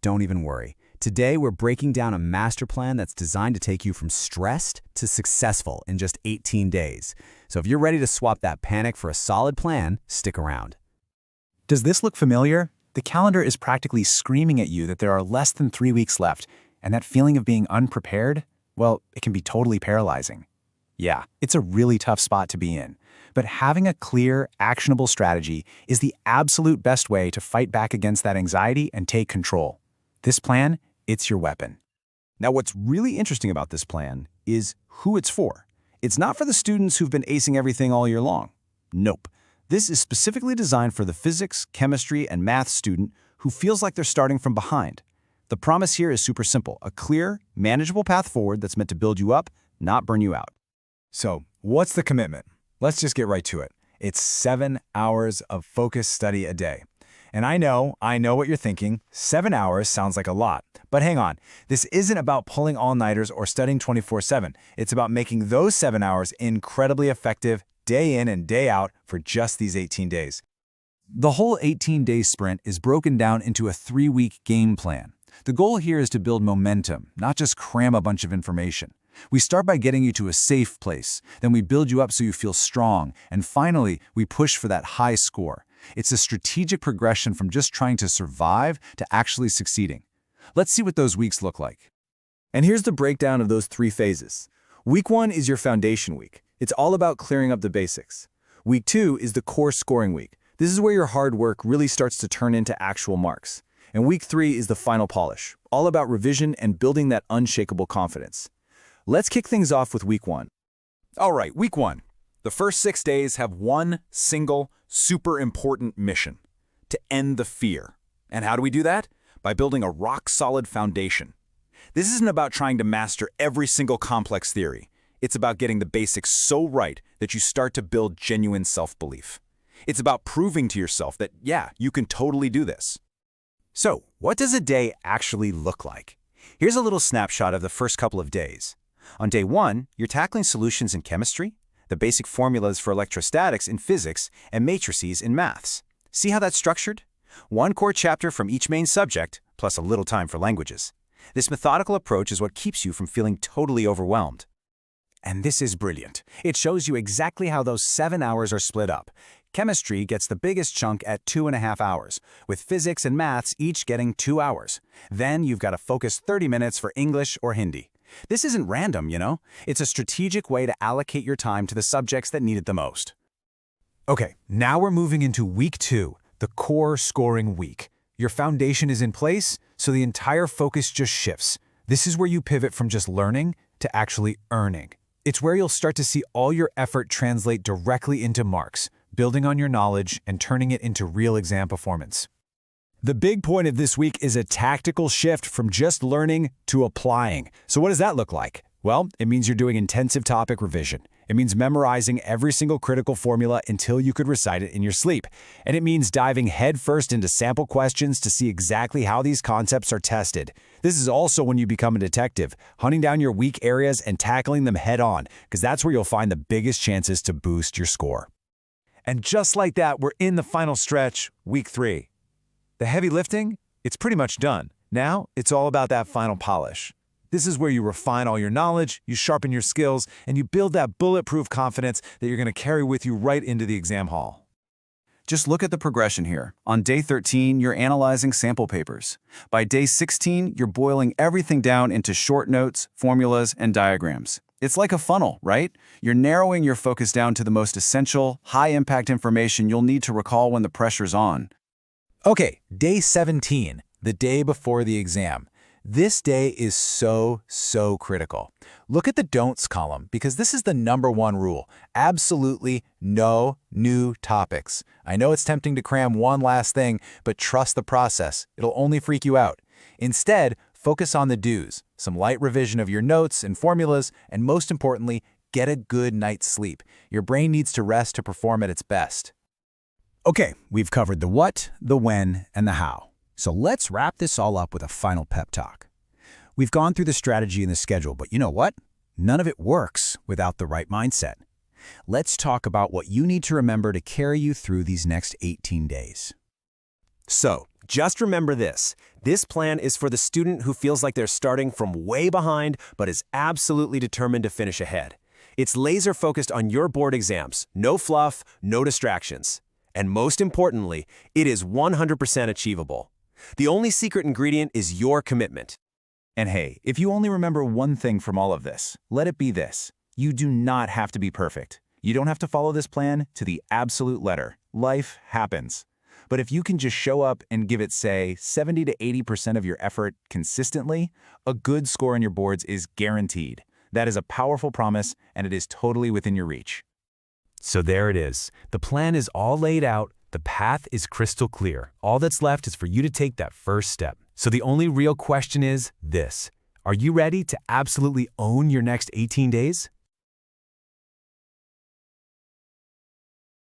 Don't even worry. Today, we're breaking down a master plan that's designed to take you from stressed to successful in just 18 days. So if you're ready to swap that panic for a solid plan, stick around. Does this look familiar? The calendar is practically screaming at you that there are less than 3 weeks left, and that feeling of being unprepared, well, it can be totally paralyzing. Yeah, it's a really tough spot to be in, but having a clear, actionable strategy is the absolute best way to fight back against that anxiety and take control. This plan, it's your weapon. Now, what's really interesting about this plan is who it's for. It's not for the students who've been acing everything all year long. Nope. This is specifically designed for the physics, chemistry, and math student who feels like they're starting from behind. The promise here is super simple: a clear, manageable path forward that's meant to build you up, not burn you out. So, what's the commitment? Let's just get right to it. It's 7 hours of focused study a day. And I know what you're thinking. 7 hours sounds like a lot. But hang on, this isn't about pulling all-nighters or studying 24/7. It's about making those 7 hours incredibly effective day in and day out for just these 18 days. The whole 18-day sprint is broken down into a 3-week game plan. The goal here is to build momentum, not just cram a bunch of information. We start by getting you to a safe place, then we build you up so you feel strong, and finally, we push for that high score. It's a strategic progression from just trying to survive to actually succeeding. Let's see what those weeks look like. And here's the breakdown of those 3 phases. Week 1 is your foundation week. It's all about clearing up the basics. Week 2 is the core scoring week. This is where your hard work really starts to turn into actual marks. And week 3 is the final polish, all about revision and building that unshakable confidence. Let's kick things off with week 1. All right, week 1. The first 6 days have one single, super important mission: to end the fear. And how do we do that? By building a rock-solid foundation. This isn't about trying to master every single complex theory. It's about getting the basics so right that you start to build genuine self-belief. It's about proving to yourself that, yeah, you can totally do this. So, what does a day actually look like? Here's a little snapshot of the first couple of days. On day 1, you're tackling solutions in chemistry, the basic formulas for electrostatics in physics, and matrices in maths. See how that's structured? One core chapter from each main subject, plus a little time for languages. This methodical approach is what keeps you from feeling totally overwhelmed. And this is brilliant. It shows you exactly how those 7 hours are split up. Chemistry gets the biggest chunk at 2.5 hours, with physics and maths each getting 2 hours. Then you've got to focus 30 minutes for English or Hindi. This isn't random, you know? It's a strategic way to allocate your time to the subjects that need it the most. Okay, now we're moving into week 2, the core scoring week. Your foundation is in place, so the entire focus just shifts. This is where you pivot from just learning to actually earning. It's where you'll start to see all your effort translate directly into marks, building on your knowledge and turning it into real exam performance. The big point of this week is a tactical shift from just learning to applying. So what does that look like? Well, it means you're doing intensive topic revision. It means memorizing every single critical formula until you could recite it in your sleep. And it means diving headfirst into sample questions to see exactly how these concepts are tested. This is also when you become a detective, hunting down your weak areas and tackling them head on, because that's where you'll find the biggest chances to boost your score. And just like that, we're in the final stretch, week 3. The heavy lifting, it's pretty much done. Now, it's all about that final polish. This is where you refine all your knowledge, you sharpen your skills, and you build that bulletproof confidence that you're going to carry with you right into the exam hall. Just look at the progression here. On day 13, you're analyzing sample papers. By day 16, you're boiling everything down into short notes, formulas, and diagrams. It's like a funnel, right? You're narrowing your focus down to the most essential, high-impact information you'll need to recall when the pressure's on. Okay, day 17, the day before the exam. This day is so critical. Look at the don'ts column, because this is the #1 rule. Absolutely no new topics. I know it's tempting to cram one last thing, but trust the process. It'll only freak you out. Instead, focus on the do's, some light revision of your notes and formulas, and most importantly, get a good night's sleep. Your brain needs to rest to perform at its best. Okay, we've covered the what, the when, and the how. So let's wrap this all up with a final pep talk. We've gone through the strategy and the schedule, but you know what? None of it works without the right mindset. Let's talk about what you need to remember to carry you through these next 18 days. So, Just remember this. This plan is for the student who feels like they're starting from way behind but is absolutely determined to finish ahead. It's laser-focused on your board exams. No fluff, no distractions. And most importantly, it is 100% achievable. The only secret ingredient is your commitment. And hey, if you only remember one thing from all of this, let it be this. You do not have to be perfect. You don't have to follow this plan to the absolute letter. Life happens. But if you can just show up and give it, say, 70 to 80% of your effort consistently, a good score on your boards is guaranteed. That is a powerful promise, and it is totally within your reach. So there it is. The plan is all laid out. The path is crystal clear. All that's left is for you to take that first step. So the only real question is this: are you ready to absolutely own your next 18 days?